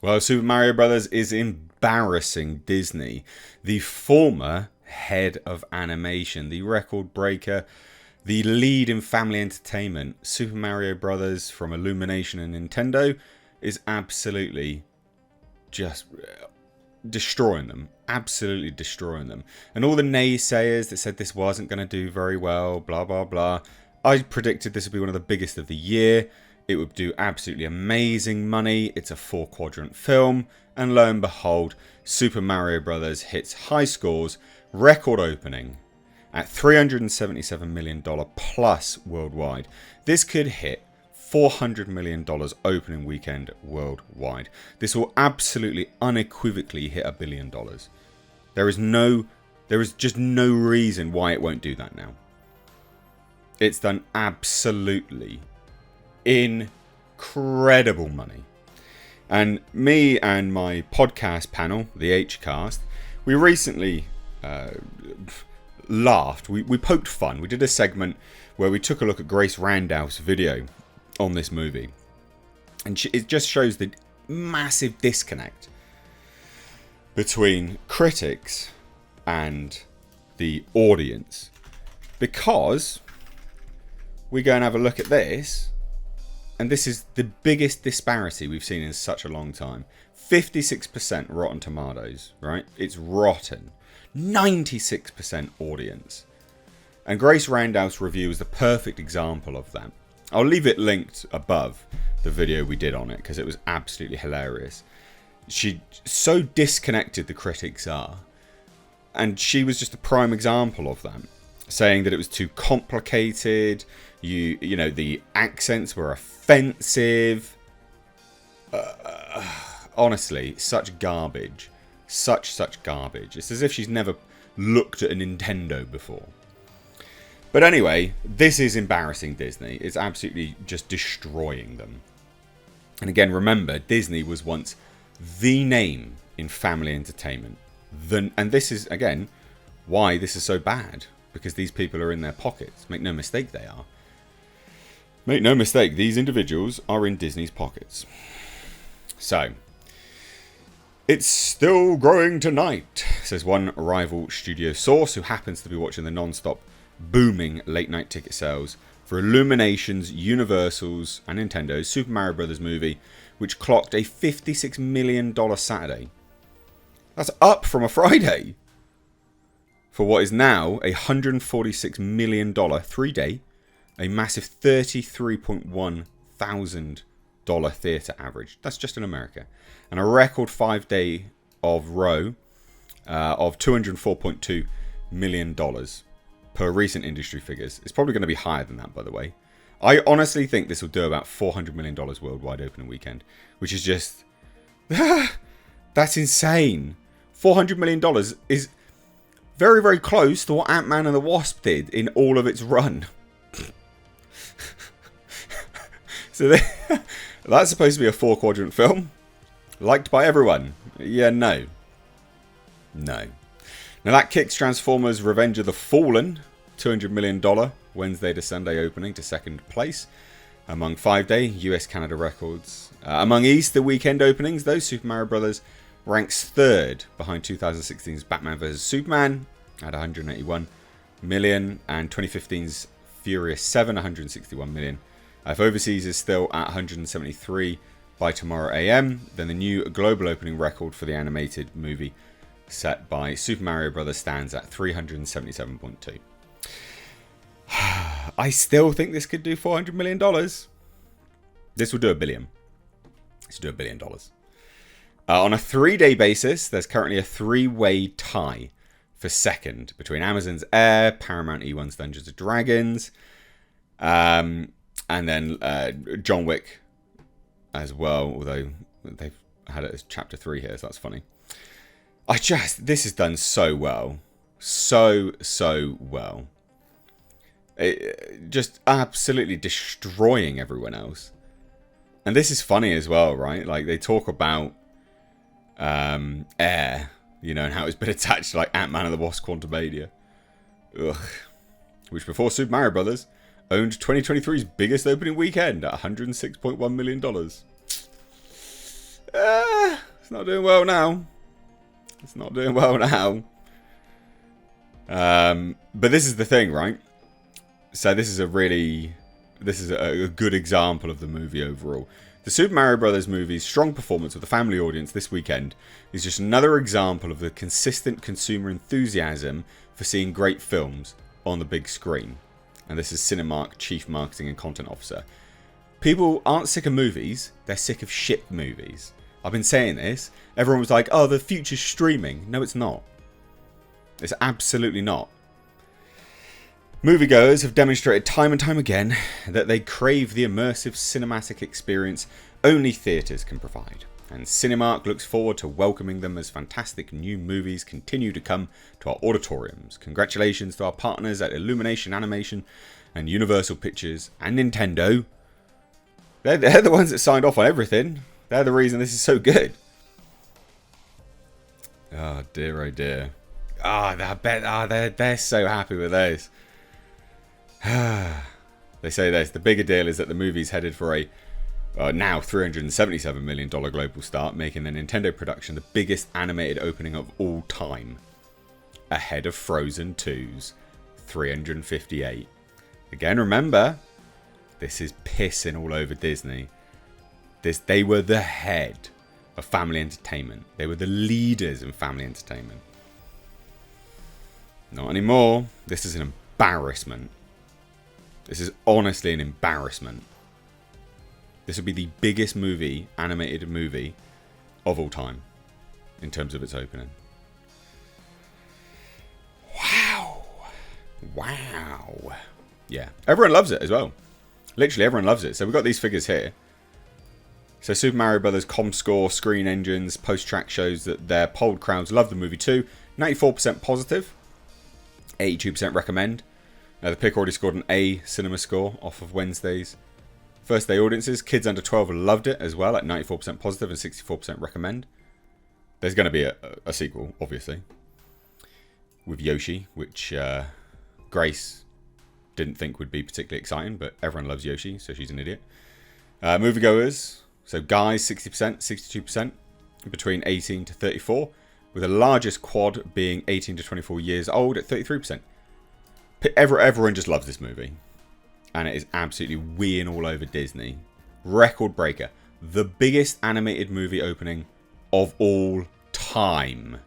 Well, Super Mario Brothers is embarrassing Disney. The former head of animation, the record breaker, the lead in family entertainment, Super Mario Brothers from Illumination and Nintendo, is absolutely just destroying them. Absolutely destroying them. And all the naysayers that said this wasn't going to do very well, blah, blah, blah. I predicted this would be one of the biggest of the year. It would do absolutely amazing money. It's a 4-quadrant film. And lo and behold, Super Mario Bros. Hits high scores, record opening at $377 million plus worldwide. This could hit $400 million opening weekend worldwide. This will absolutely unequivocally hit $1 billion. There is just no reason why it won't do that now. It's done absolutely incredible money. And me and my podcast panel, the H-Cast, we recently laughed. We poked fun. We did a segment where we took a look at Grace Randolph's video on this movie. And it just shows the massive disconnect between critics and the audience. Because we go and have a look at this, and this is the biggest disparity we've seen in such a long time. 56% Rotten Tomatoes, right? It's rotten. 96% audience. And Grace Randolph's review is the perfect example of that. I'll leave it linked above the video we did on it because it was absolutely hilarious. She so disconnected the critics are. And she was just a prime example of that. Saying that it was too complicated. You know, the accents were offensive. Honestly, such garbage. Such garbage. It's as if she's never looked at a Nintendo before. But anyway, this is embarrassing Disney. It's absolutely just destroying them. And again, remember, Disney was once the name in family entertainment. And this is, again, why this is so bad. Because these people are in their pockets. Make no mistake, they are. Make no mistake, these individuals are in Disney's pockets. So, it's still growing tonight, says one rival studio source who happens to be watching the non-stop booming late night ticket sales for Illumination's, Universal's and Nintendo's Super Mario Bros. Movie, which clocked a $56 million Saturday. That's up from a Friday. For what is now a $146 million 3-day, a massive $33.1 thousand theatre average. That's just in America. And a record 5-day of row of $204.2 million per recent industry figures. It's probably going to be higher than that, by the way. I honestly think this will do about $400 million worldwide opening weekend, which is just... that's insane. $400 million is very, very close to what Ant-Man and the Wasp did in all of its run. So that's supposed to be a 4-quadrant film. Liked by everyone. Yeah, no. No. Now that kicks Transformers Revenge of the Fallen, $200 million Wednesday to Sunday opening to second place among 5-day US-Canada records. Among Easter weekend openings, though, Super Mario Bros. Ranks third behind 2016's Batman vs. Superman at 181 million and 2015's Furious 7, 161 million. If overseas is still at 173 by tomorrow AM, then the new global opening record for the animated movie set by Super Mario Bros. Stands at 377.2. I still think this could do $400 million. This will do $1 billion. This will do $1 billion. On a 3-day basis, there's currently a 3-way tie for second between Amazon's Air, Paramount E1's Dungeons & Dragons, and then John Wick as well, although they've had it as Chapter 3 here, so that's funny. This is done so well. So well. Just absolutely destroying everyone else. And this is funny as well, right? Like, they talk about Air, you know, and how it's been attached to like Ant-Man and the Wasp Quantumania. Ugh. Which before Super Mario Brothers owned 2023's biggest opening weekend at $106.1 million. It's not doing well now. It's not doing well now. But this is the thing, right? So this is a good example of the movie overall. The Super Mario Bros. Movie's strong performance with the family audience this weekend is just another example of the consistent consumer enthusiasm for seeing great films on the big screen. And this is Cinemark Chief Marketing and Content Officer. People aren't sick of movies, they're sick of shit movies. I've been saying this. Everyone was like, oh, the future's streaming. No, it's not. It's absolutely not. Moviegoers have demonstrated time and time again that they crave the immersive cinematic experience only theatres can provide. And Cinemark looks forward to welcoming them as fantastic new movies continue to come to our auditoriums. Congratulations to our partners at Illumination Animation and Universal Pictures and Nintendo. They're the ones that signed off on everything. They're the reason this is so good. Oh dear, oh dear. They're so happy with those. They say this. The bigger deal is that the movie's headed for a now $377 million global start, making the Nintendo production the biggest animated opening of all time. Ahead of Frozen 2's $358. Again, remember, this is pissing all over Disney. They were the head of family entertainment. They were the leaders in family entertainment. Not anymore. This is an embarrassment. This is honestly an embarrassment. This would be the biggest animated movie of all time in terms of its opening. Wow. Wow. Yeah. Everyone loves it as well. Literally everyone loves it. So we've got these figures here. So Super Mario Bros. ComScore, Screen Engines, post-track shows that their polled crowds love the movie too. 94% positive. 82% recommend. Now the pick already scored an A cinema score off of Wednesday's first day audiences. Kids under 12 loved it as well at 94% positive and 64% recommend. There's going to be a sequel, obviously, with Yoshi, which Grace didn't think would be particularly exciting, but everyone loves Yoshi, so she's an idiot. Moviegoers, so guys 60%, 62%, between 18 to 34, with the largest quad being 18 to 24 years old at 33%. Everyone just loves this movie. And it is absolutely weeing all over Disney. Record breaker. The biggest animated movie opening of all time.